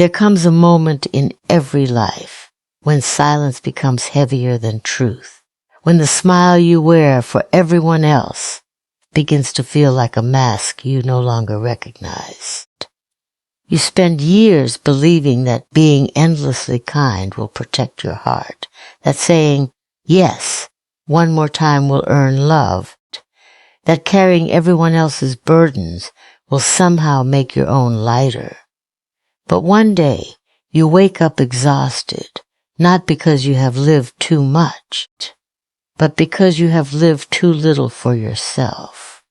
There comes a moment in every life when silence becomes heavier than truth, when the smile you wear for everyone else begins to feel like a mask you no longer recognize. You spend years believing that being endlessly kind will protect your heart, that saying yes one more time will earn love, that carrying everyone else's burdens will somehow make your own lighter. But one day you wake up exhausted, not because you have lived too much, but because you have lived too little for yourself.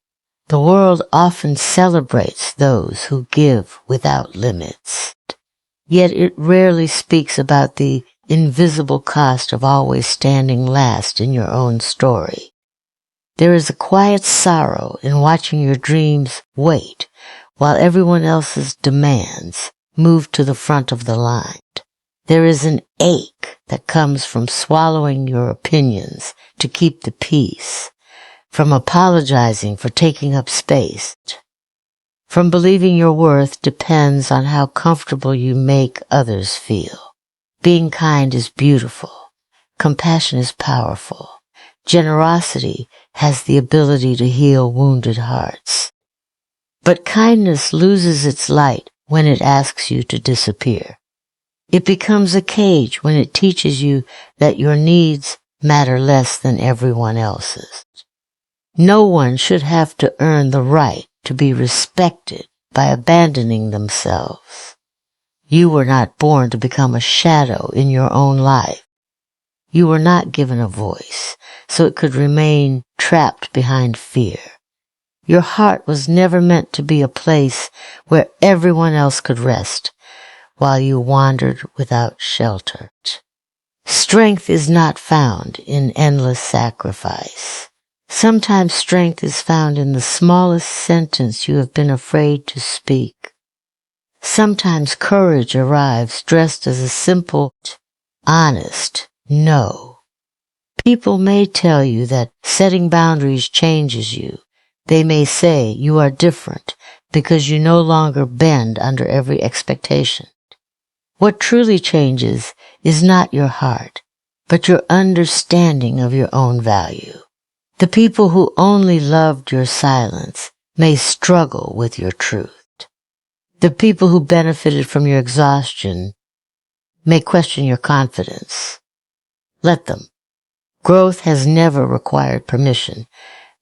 The world often celebrates those who give without limits, yet it rarely speaks about the invisible cost of always standing last in your own story. There is a quiet sorrow in watching your dreams wait while everyone else's demands move to the front of the line. There is an ache that comes from swallowing your opinions to keep the peace, from apologizing for taking up space, from believing your worth depends on how comfortable you make others feel. Being kind is beautiful. Compassion is powerful. Generosity has the ability to heal wounded hearts. But kindness loses its light when it asks you to disappear. It becomes a cage when it teaches you that your needs matter less than everyone else's. No one should have to earn the right to be respected by abandoning themselves. You were not born to become a shadow in your own life. You were not given a voice, so it could remain trapped behind fear. Your heart was never meant to be a place where everyone else could rest while you wandered without shelter. Strength is not found in endless sacrifice. Sometimes strength is found in the smallest sentence you have been afraid to speak. Sometimes courage arrives dressed as a simple, honest no. People may tell you that setting boundaries changes you. They may say you are different because you no longer bend under every expectation. What truly changes is not your heart, but your understanding of your own value. The people who only loved your silence may struggle with your truth. The people who benefited from your exhaustion may question your confidence. Let them. Growth has never required permission.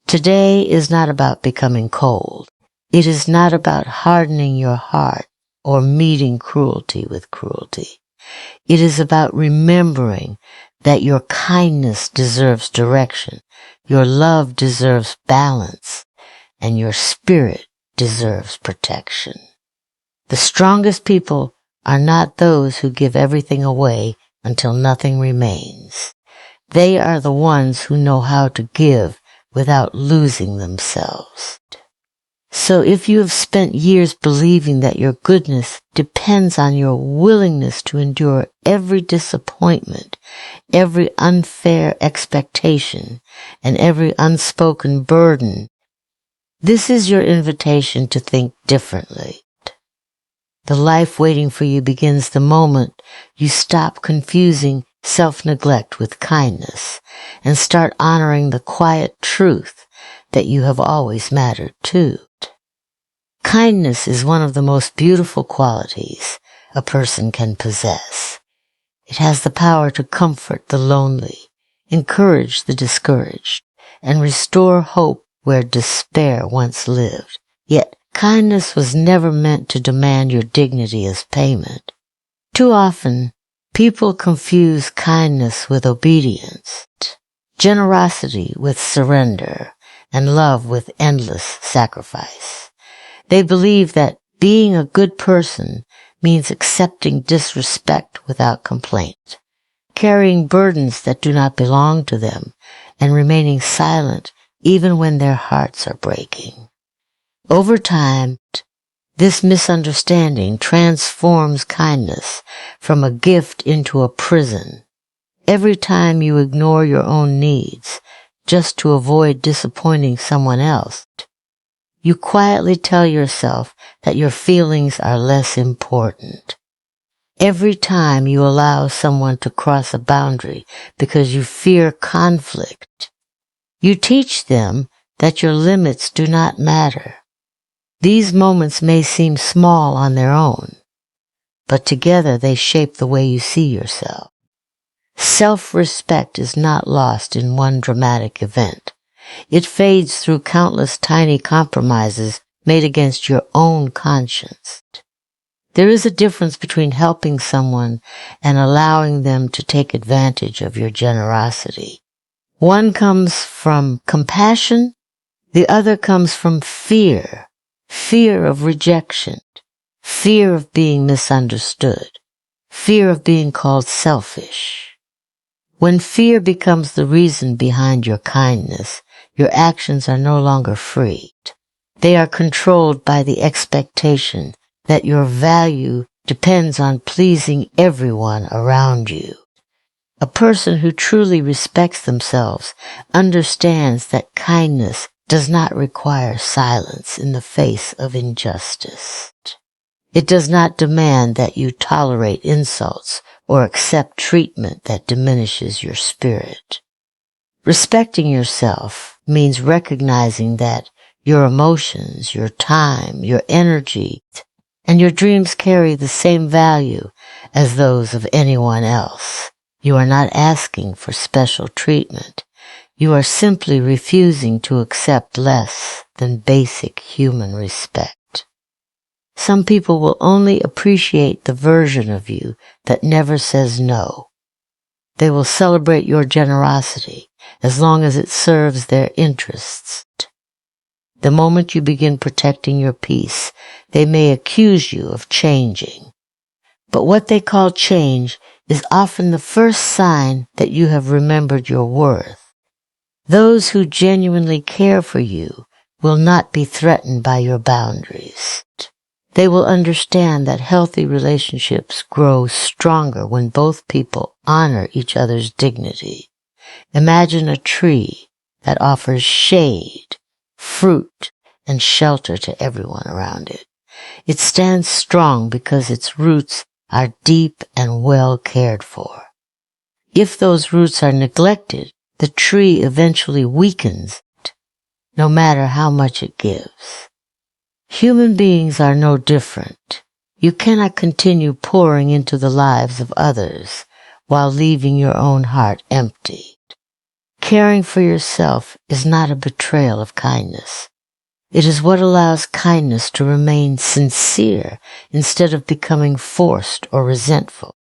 Today is not about becoming cold. It is not about hardening your heart or meeting cruelty with cruelty. It is about remembering that your kindness deserves direction, your love deserves balance, and your spirit deserves protection. The strongest people are not those who give everything away until nothing remains. They are the ones who know how to give without losing themselves. So if you have spent years believing that your goodness depends on your willingness to endure every disappointment, every unfair expectation, and every unspoken burden, this is your invitation to think differently. The life waiting for you begins the moment you stop confusing self-neglect with kindness and start honoring the quiet truth that you have always mattered too. Kindness is one of the most beautiful qualities a person can possess. It has the power to comfort the lonely, encourage the discouraged, and restore hope where despair once lived. Yet kindness was never meant to demand your dignity as payment. Too often, people confuse kindness with obedience, generosity with surrender, and love with endless sacrifice. They believe that being a good person means accepting disrespect without complaint, carrying burdens that do not belong to them, and remaining silent even when their hearts are breaking. Over time, this misunderstanding transforms kindness from a gift into a prison. Every time you ignore your own needs just to avoid disappointing someone else, you quietly tell yourself that your feelings are less important. Every time you allow someone to cross a boundary because you fear conflict, you teach them that your limits do not matter. These moments may seem small on their own, but together they shape the way you see yourself. Self-respect is not lost in one dramatic event. It fades through countless tiny compromises made against your own conscience. There is a difference between helping someone and allowing them to take advantage of your generosity. One comes from compassion, the other comes from fear. Fear of rejection, fear of being misunderstood, fear of being called selfish. When fear becomes the reason behind your kindness, your actions are no longer free. They are controlled by the expectation that your value depends on pleasing everyone around you. A person who truly respects themselves understands that kindness does not require silence in the face of injustice. It does not demand that you tolerate insults or accept treatment that diminishes your spirit. Respecting yourself means recognizing that your emotions, your time, your energy, and your dreams carry the same value as those of anyone else. You are not asking for special treatment. You are simply refusing to accept less than basic human respect. Some people will only appreciate the version of you that never says no. They will celebrate your generosity as long as it serves their interests. The moment you begin protecting your peace, they may accuse you of changing. But what they call change is often the first sign that you have remembered your worth. Those who genuinely care for you will not be threatened by your boundaries. They will understand that healthy relationships grow stronger when both people honor each other's dignity. Imagine a tree that offers shade, fruit, and shelter to everyone around it. It stands strong because its roots are deep and well cared for. If those roots are neglected, the tree eventually weakens, no matter how much it gives. Human beings are no different. You cannot continue pouring into the lives of others while leaving your own heart empty. Caring for yourself is not a betrayal of kindness. It is what allows kindness to remain sincere instead of becoming forced or resentful.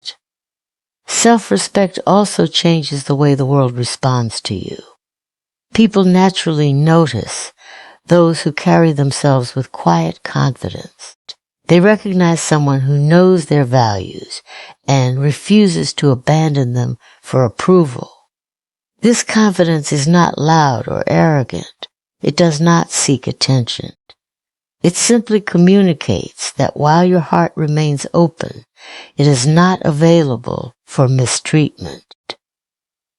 Self-respect also changes the way the world responds to you. People naturally notice those who carry themselves with quiet confidence. They recognize someone who knows their values and refuses to abandon them for approval. This confidence is not loud or arrogant. It does not seek attention. It simply communicates that while your heart remains open, it is not available for mistreatment.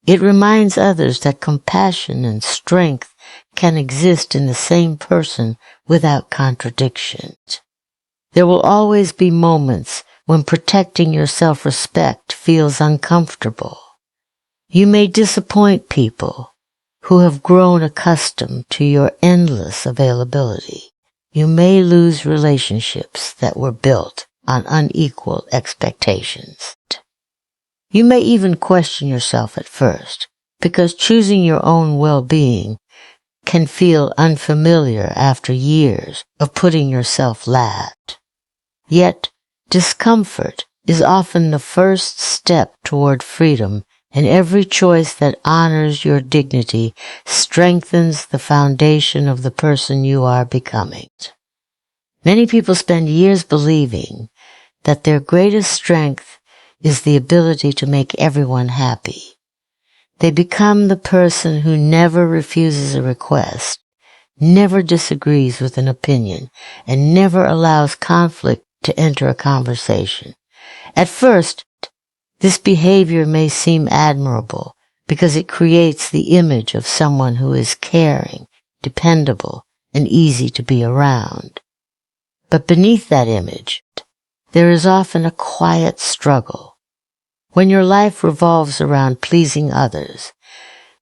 It reminds others that compassion and strength can exist in the same person without contradiction. There will always be moments when protecting your self-respect feels uncomfortable. You may disappoint people who have grown accustomed to your endless availability. You may lose relationships that were built on unequal expectations. You may even question yourself at first, because choosing your own well-being can feel unfamiliar after years of putting yourself last. Yet, discomfort is often the first step toward freedom, and every choice that honors your dignity strengthens the foundation of the person you are becoming. Many people spend years believing that their greatest strength is the ability to make everyone happy. They become the person who never refuses a request, never disagrees with an opinion, and never allows conflict to enter a conversation. At first, this behavior may seem admirable because it creates the image of someone who is caring, dependable, and easy to be around. But beneath that image, there is often a quiet struggle. When your life revolves around pleasing others,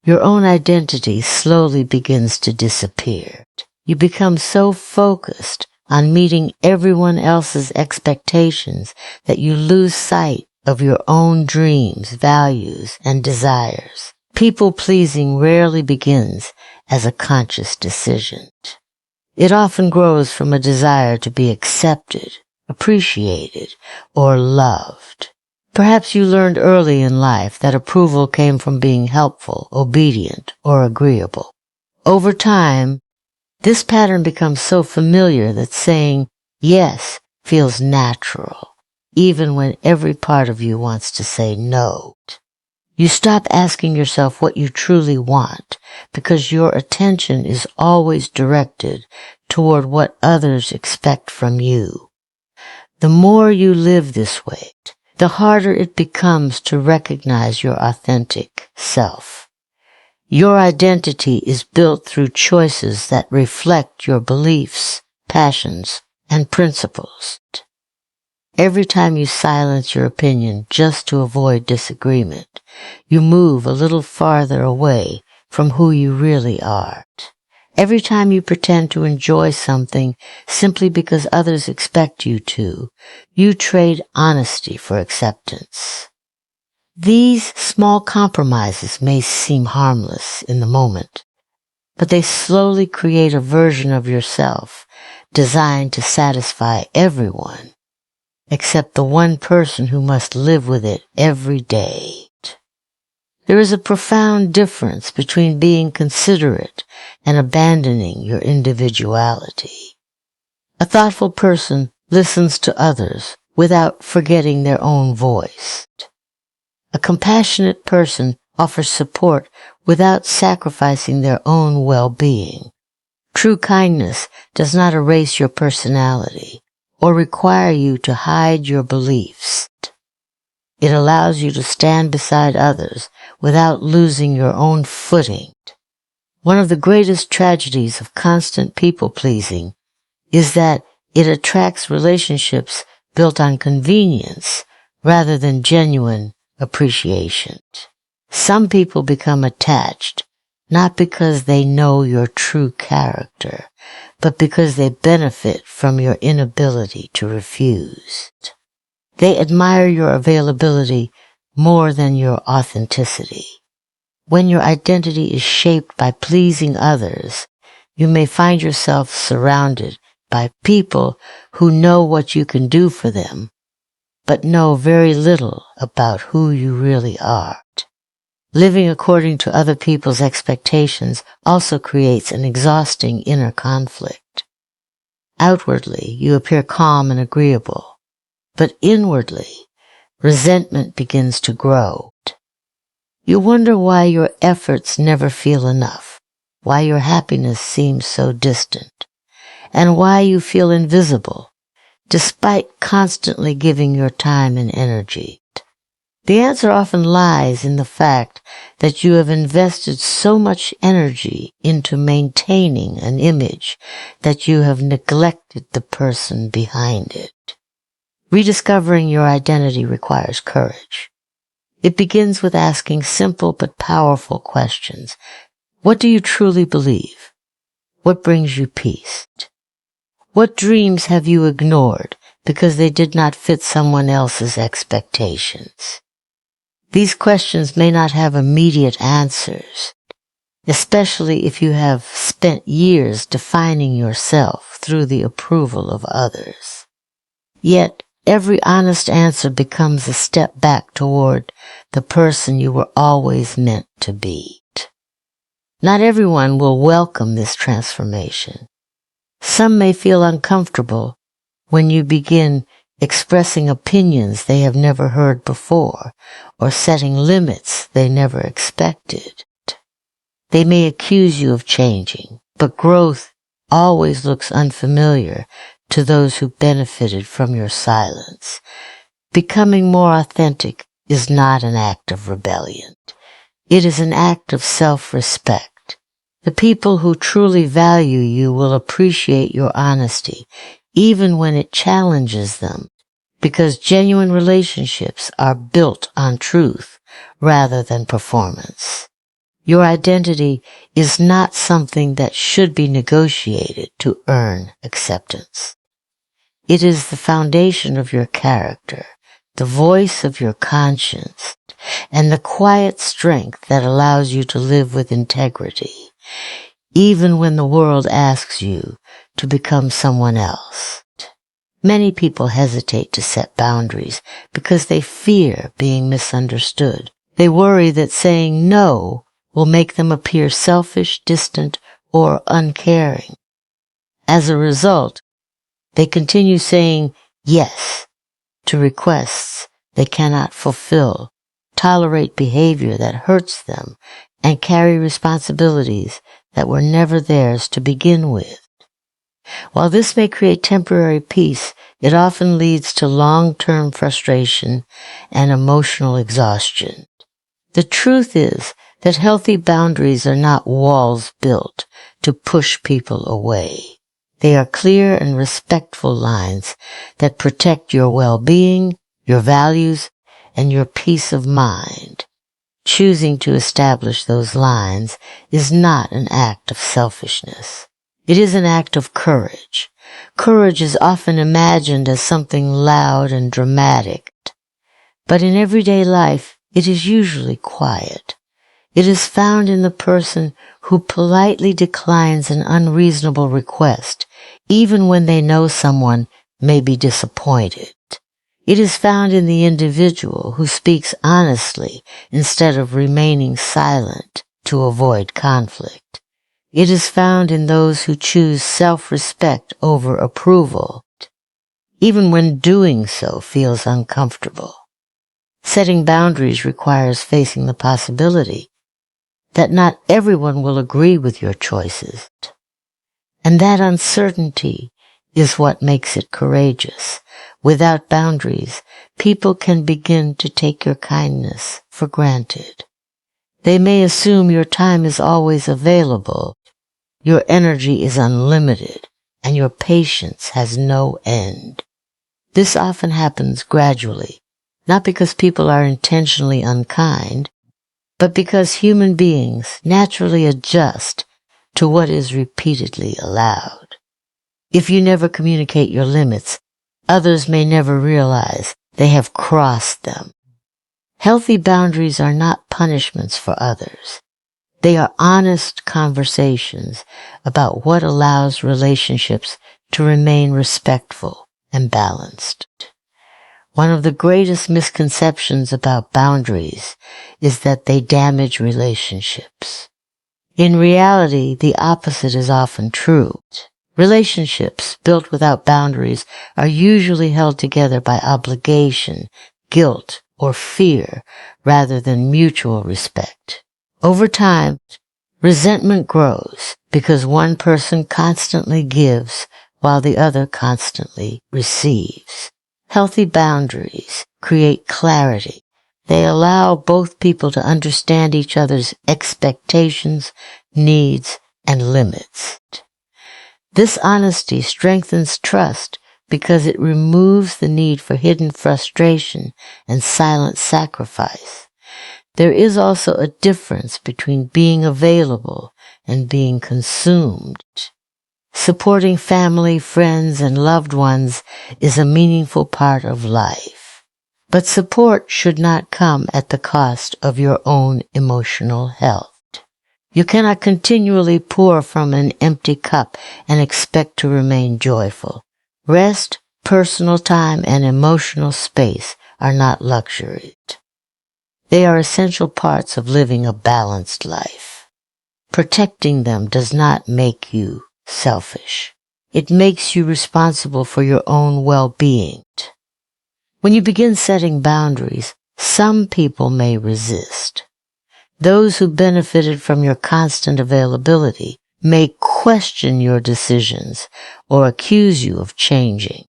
your own identity slowly begins to disappear. You become so focused on meeting everyone else's expectations that you lose sight of your own dreams, values, and desires. People-pleasing rarely begins as a conscious decision. It often grows from a desire to be accepted, appreciated, or loved. Perhaps you learned early in life that approval came from being helpful, obedient, or agreeable. Over time, this pattern becomes so familiar that saying yes feels natural, even when every part of you wants to say no. You stop asking yourself what you truly want because your attention is always directed toward what others expect from you. The more you live this way, the harder it becomes to recognize your authentic self. Your identity is built through choices that reflect your beliefs, passions, and principles. Every time you silence your opinion just to avoid disagreement, you move a little farther away from who you really are. Every time you pretend to enjoy something simply because others expect you to, you trade honesty for acceptance. These small compromises may seem harmless in the moment, but they slowly create a version of yourself designed to satisfy everyone, except the one person who must live with it every day. There is a profound difference between being considerate and abandoning your individuality. A thoughtful person listens to others without forgetting their own voice. A compassionate person offers support without sacrificing their own well-being. True kindness does not erase your personality or require you to hide your beliefs. It allows you to stand beside others without losing your own footing. One of the greatest tragedies of constant people-pleasing is that it attracts relationships built on convenience rather than genuine appreciation. Some people become attached not because they know your true character, but because they benefit from your inability to refuse. They admire your availability more than your authenticity. When your identity is shaped by pleasing others, you may find yourself surrounded by people who know what you can do for them, but know very little about who you really are. Living according to other people's expectations also creates an exhausting inner conflict. Outwardly, you appear calm and agreeable, but inwardly, resentment begins to grow. You wonder why your efforts never feel enough, why your happiness seems so distant, and why you feel invisible, despite constantly giving your time and energy. The answer often lies in the fact that you have invested so much energy into maintaining an image that you have neglected the person behind it. Rediscovering your identity requires courage. It begins with asking simple but powerful questions. What do you truly believe? What brings you peace? What dreams have you ignored because they did not fit someone else's expectations? These questions may not have immediate answers, especially if you have spent years defining yourself through the approval of others. Yet, every honest answer becomes a step back toward the person you were always meant to be. Not everyone will welcome this transformation. Some may feel uncomfortable when you begin expressing opinions they have never heard before, or setting limits they never expected. They may accuse you of changing, but growth always looks unfamiliar to those who benefited from your silence. Becoming more authentic is not an act of rebellion. It is an act of self-respect. The people who truly value you will appreciate your honesty, even when it challenges them, because genuine relationships are built on truth rather than performance. Your identity is not something that should be negotiated to earn acceptance. It is the foundation of your character, the voice of your conscience, and the quiet strength that allows you to live with integrity, even when the world asks you to become someone else. Many people hesitate to set boundaries because they fear being misunderstood. They worry that saying no will make them appear selfish, distant, or uncaring. As a result, they continue saying yes to requests they cannot fulfill, tolerate behavior that hurts them, and carry responsibilities that were never theirs to begin with. While this may create temporary peace, it often leads to long-term frustration and emotional exhaustion. The truth is that healthy boundaries are not walls built to push people away. They are clear and respectful lines that protect your well-being, your values, and your peace of mind. Choosing to establish those lines is not an act of selfishness. It is an act of courage. Courage is often imagined as something loud and dramatic, but in everyday life, it is usually quiet. It is found in the person who politely declines an unreasonable request, even when they know someone may be disappointed. It is found in the individual who speaks honestly instead of remaining silent to avoid conflict. It is found in those who choose self-respect over approval, even when doing so feels uncomfortable. Setting boundaries requires facing the possibility that not everyone will agree with your choices. And that uncertainty is what makes it courageous. Without boundaries, people can begin to take your kindness for granted. They may assume your time is always available, your energy is unlimited, and your patience has no end. This often happens gradually, not because people are intentionally unkind, but because human beings naturally adjust to what is repeatedly allowed. If you never communicate your limits, others may never realize they have crossed them. Healthy boundaries are not punishments for others. They are honest conversations about what allows relationships to remain respectful and balanced. One of the greatest misconceptions about boundaries is that they damage relationships. In reality, the opposite is often true. Relationships built without boundaries are usually held together by obligation, guilt, or fear rather than mutual respect. Over time, resentment grows because one person constantly gives while the other constantly receives. Healthy boundaries create clarity. They allow both people to understand each other's expectations, needs, and limits. This honesty strengthens trust because it removes the need for hidden frustration and silent sacrifice. There is also a difference between being available and being consumed. Supporting family, friends, and loved ones is a meaningful part of life. But support should not come at the cost of your own emotional health. You cannot continually pour from an empty cup and expect to remain joyful. Rest, personal time, and emotional space are not luxuries. They are essential parts of living a balanced life. Protecting them does not make you selfish. It makes you responsible for your own well-being. When you begin setting boundaries, some people may resist. Those who benefited from your constant availability may question your decisions or accuse you of changing.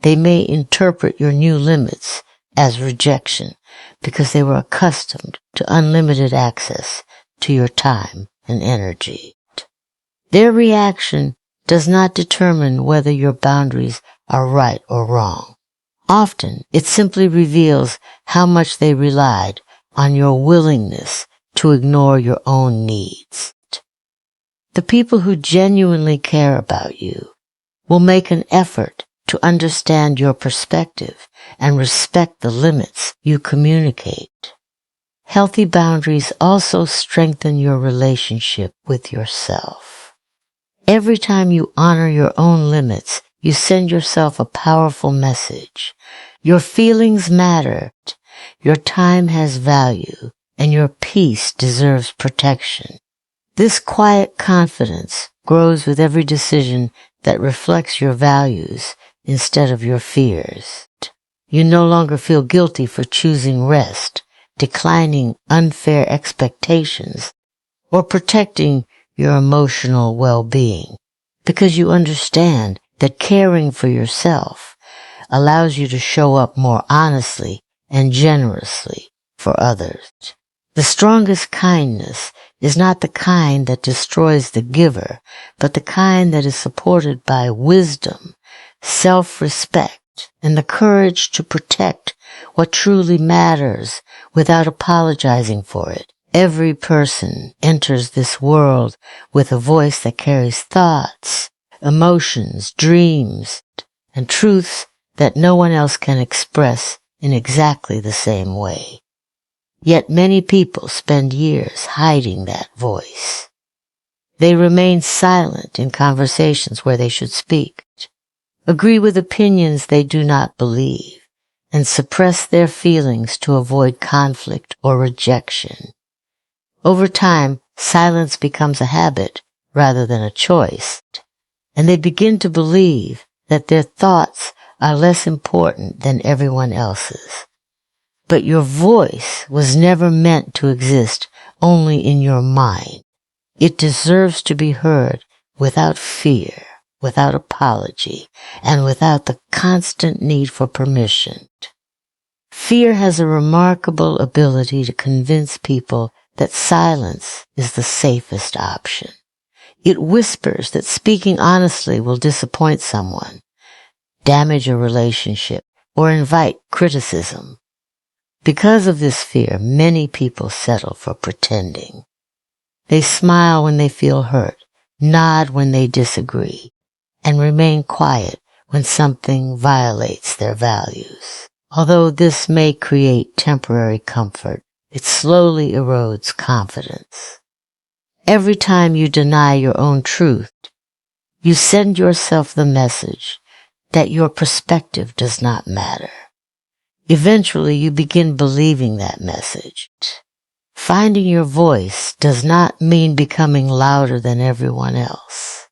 They may interpret your new limits as rejection because they were accustomed to unlimited access to your time and energy. Their reaction does not determine whether your boundaries are right or wrong. Often, it simply reveals how much they relied on your willingness to ignore your own needs. The people who genuinely care about you will make an effort to understand your perspective and respect the limits you communicate. Healthy boundaries also strengthen your relationship with yourself. Every time you honor your own limits, you send yourself a powerful message. Your feelings matter, your time has value, and your peace deserves protection. This quiet confidence grows with every decision that reflects your values instead of your fears. You no longer feel guilty for choosing rest, declining unfair expectations, or protecting your emotional well-being, because you understand that caring for yourself allows you to show up more honestly and generously for others. The strongest kindness is not the kind that destroys the giver, but the kind that is supported by wisdom, self-respect, and the courage to protect what truly matters without apologizing for it. Every person enters this world with a voice that carries thoughts, emotions, dreams, and truths that no one else can express in exactly the same way. Yet many people spend years hiding that voice. They remain silent in conversations where they should speak, agree with opinions they do not believe, and suppress their feelings to avoid conflict or rejection. Over time, silence becomes a habit rather than a choice, and they begin to believe that their thoughts are less important than everyone else's. But your voice was never meant to exist only in your mind. It deserves to be heard without fear, without apology, and without the constant need for permission. Fear has a remarkable ability to convince people that silence is the safest option. It whispers that speaking honestly will disappoint someone, damage a relationship, or invite criticism. Because of this fear, many people settle for pretending. They smile when they feel hurt, nod when they disagree, and remain quiet when something violates their values. Although this may create temporary comfort, it slowly erodes confidence. Every time you deny your own truth, you send yourself the message that your perspective does not matter. Eventually, you begin believing that message. Finding your voice does not mean becoming louder than everyone else.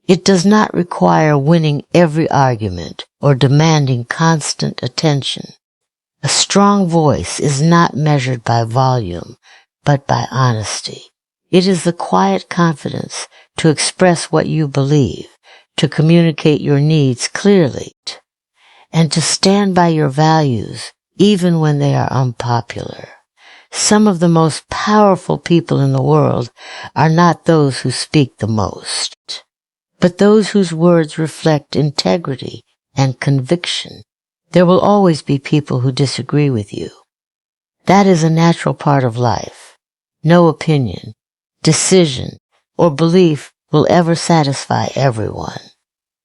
It does not require winning every argument or demanding constant attention. A strong voice is not measured by volume, but by honesty. It is the quiet confidence to express what you believe, to communicate your needs clearly, and to stand by your values even when they are unpopular. Some of the most powerful people in the world are not those who speak the most, but those whose words reflect integrity and conviction. There will always be people who disagree with you. That is a natural part of life. No opinion, decision, or belief will ever satisfy everyone.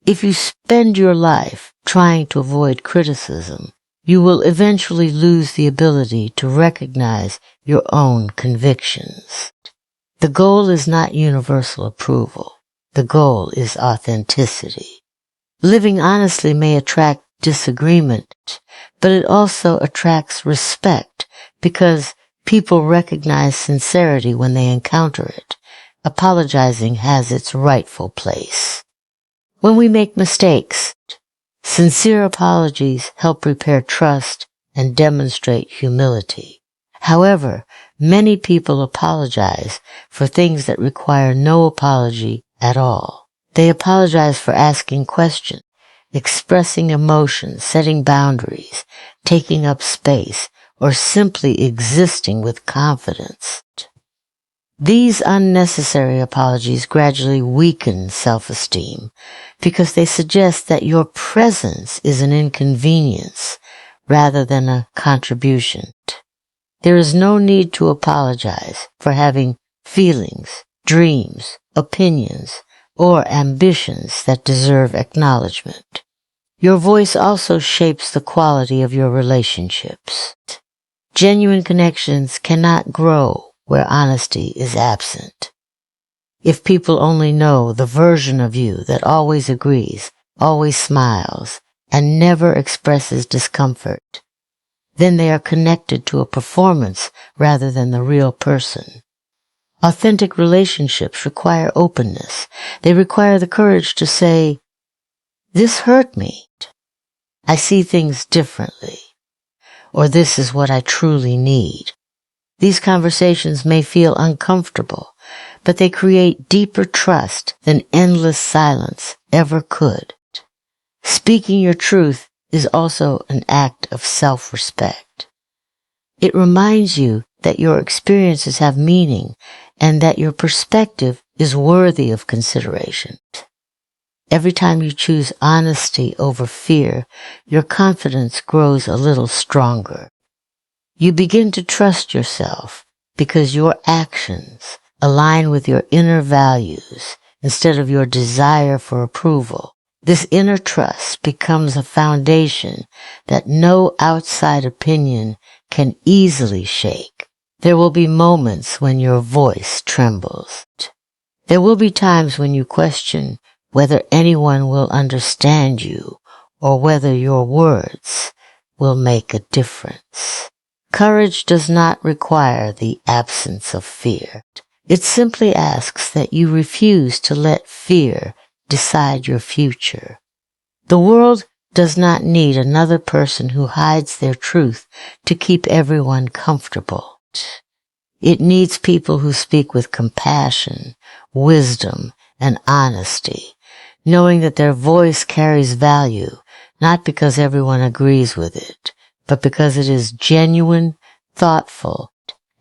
If you spend your life trying to avoid criticism, you will eventually lose the ability to recognize your own convictions. The goal is not universal approval. The goal is authenticity. Living honestly may attract disagreement, but it also attracts respect because people recognize sincerity when they encounter it. Apologizing has its rightful place. When we make mistakes, sincere apologies help repair trust and demonstrate humility. However, many people apologize for things that require no apology at all. They apologize for asking questions, expressing emotions, setting boundaries, taking up space, or simply existing with confidence. These unnecessary apologies gradually weaken self-esteem because they suggest that your presence is an inconvenience rather than a contribution. There is no need to apologize for having feelings, dreams, opinions, or ambitions that deserve acknowledgement. Your voice also shapes the quality of your relationships. Genuine connections cannot grow where honesty is absent. If people only know the version of you that always agrees, always smiles, and never expresses discomfort, then they are connected to a performance rather than the real person. Authentic relationships require openness. They require the courage to say, "This hurt me. I see things differently," or "This is what I truly need." These conversations may feel uncomfortable, but they create deeper trust than endless silence ever could. Speaking your truth is also an act of self-respect. It reminds you that your experiences have meaning and that your perspective is worthy of consideration. Every time you choose honesty over fear, your confidence grows a little stronger. You begin to trust yourself because your actions align with your inner values instead of your desire for approval. This inner trust becomes a foundation that no outside opinion can easily shake. There will be moments when your voice trembles. There will be times when you question whether anyone will understand you or whether your words will make a difference. Courage does not require the absence of fear. It simply asks that you refuse to let fear decide your future. The world does not need another person who hides their truth to keep everyone comfortable. It needs people who speak with compassion, wisdom, and honesty, knowing that their voice carries value, not because everyone agrees with it, but because it is genuine, thoughtful,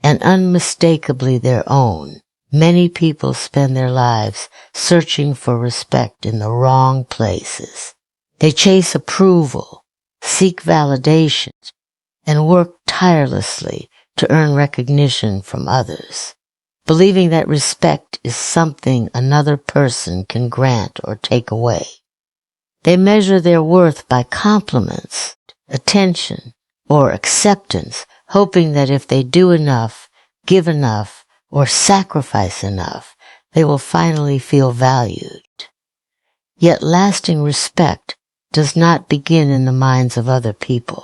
and unmistakably their own. Many people spend their lives searching for respect in the wrong places. They chase approval, seek validation, and work tirelessly to earn recognition from others, believing that respect is something another person can grant or take away. They measure their worth by compliments, attention, or acceptance, hoping that if they do enough, give enough, or sacrifice enough, they will finally feel valued. Yet lasting respect does not begin in the minds of other people.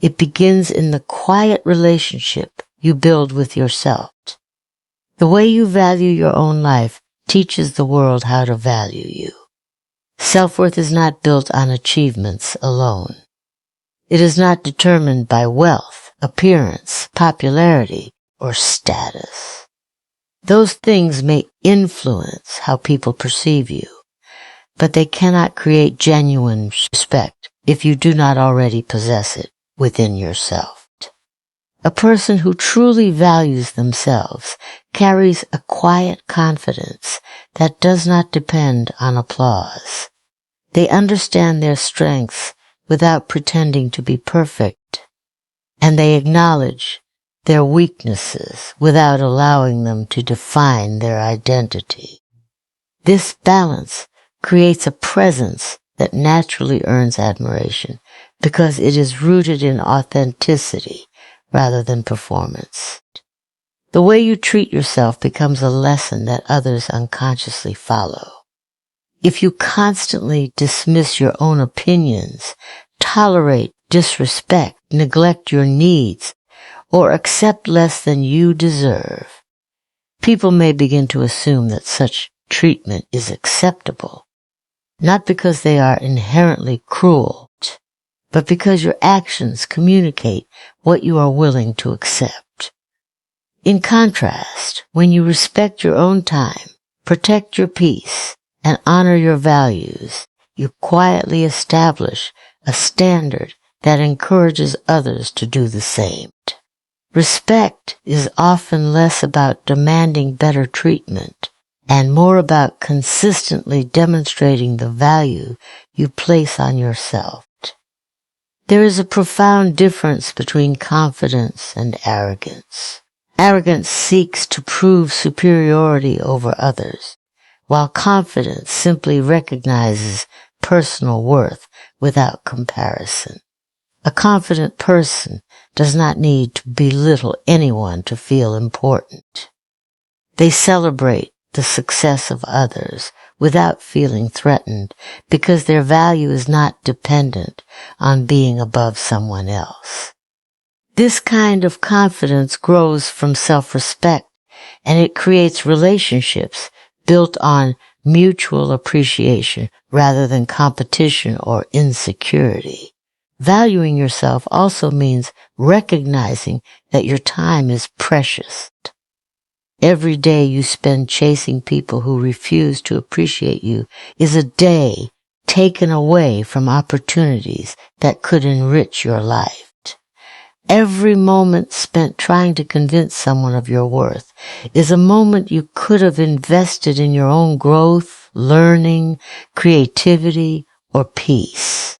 It begins in the quiet relationship you build with yourself. The way you value your own life teaches the world how to value you. Self-worth is not built on achievements alone. It is not determined by wealth, appearance, popularity, or status. Those things may influence how people perceive you, but they cannot create genuine respect if you do not already possess it within yourself. A person who truly values themselves carries a quiet confidence that does not depend on applause. They understand their strengths without pretending to be perfect, and they acknowledge their weaknesses without allowing them to define their identity. This balance creates a presence that naturally earns admiration because it is rooted in authenticity rather than performance. The way you treat yourself becomes a lesson that others unconsciously follow. If you constantly dismiss your own opinions, tolerate disrespect, neglect your needs, or accept less than you deserve, people may begin to assume that such treatment is acceptable, not because they are inherently cruel, but because your actions communicate what you are willing to accept. In contrast, when you respect your own time, protect your peace, and honor your values, you quietly establish a standard that encourages others to do the same. Respect is often less about demanding better treatment and more about consistently demonstrating the value you place on yourself. There is a profound difference between confidence and arrogance. Arrogance seeks to prove superiority over others, while confidence simply recognizes personal worth without comparison. A confident person does not need to belittle anyone to feel important. They celebrate the success of others without feeling threatened because their value is not dependent on being above someone else. This kind of confidence grows from self-respect, and it creates relationships built on mutual appreciation rather than competition or insecurity. Valuing yourself also means recognizing that your time is precious. Every day you spend chasing people who refuse to appreciate you is a day taken away from opportunities that could enrich your life. Every moment spent trying to convince someone of your worth is a moment you could have invested in your own growth, learning, creativity, or peace.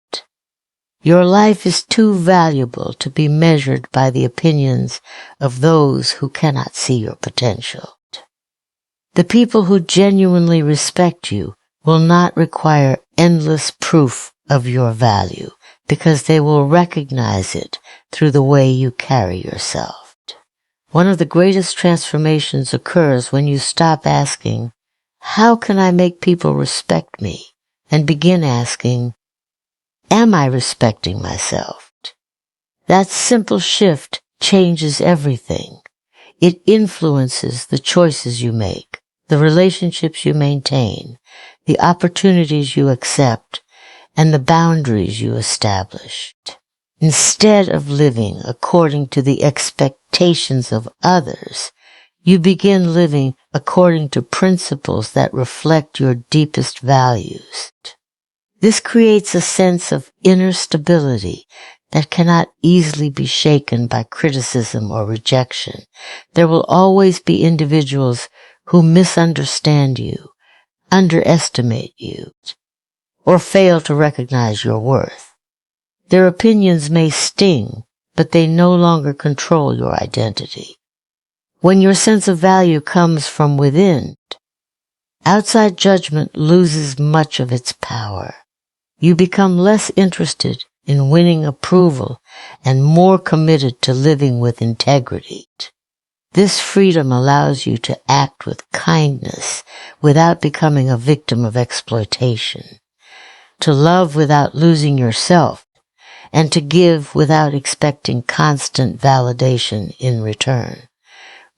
Your life is too valuable to be measured by the opinions of those who cannot see your potential. The people who genuinely respect you will not require endless proof of your value because they will recognize it through the way you carry yourself. One of the greatest transformations occurs when you stop asking, "How can I make people respect me?" and begin asking, "Am I respecting myself?" That simple shift changes everything. It influences the choices you make, the relationships you maintain, the opportunities you accept, and the boundaries you establish. Instead of living according to the expectations of others, you begin living according to principles that reflect your deepest values. This creates a sense of inner stability that cannot easily be shaken by criticism or rejection. There will always be individuals who misunderstand you, underestimate you, or fail to recognize your worth. Their opinions may sting, but they no longer control your identity. When your sense of value comes from within, outside judgment loses much of its power. You become less interested in winning approval and more committed to living with integrity. This freedom allows you to act with kindness without becoming a victim of exploitation, to love without losing yourself, and to give without expecting constant validation in return.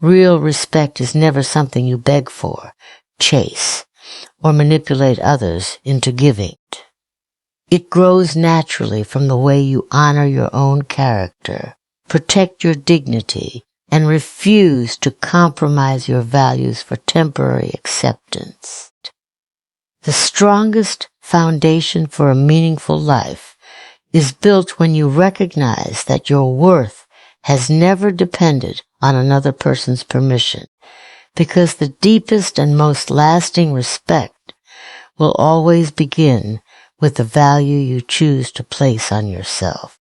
Real respect is never something you beg for, chase, or manipulate others into giving. It grows naturally from the way you honor your own character, protect your dignity, and refuse to compromise your values for temporary acceptance. The strongest foundation for a meaningful life is built when you recognize that your worth has never depended on another person's permission, because the deepest and most lasting respect will always begin with the value you choose to place on yourself.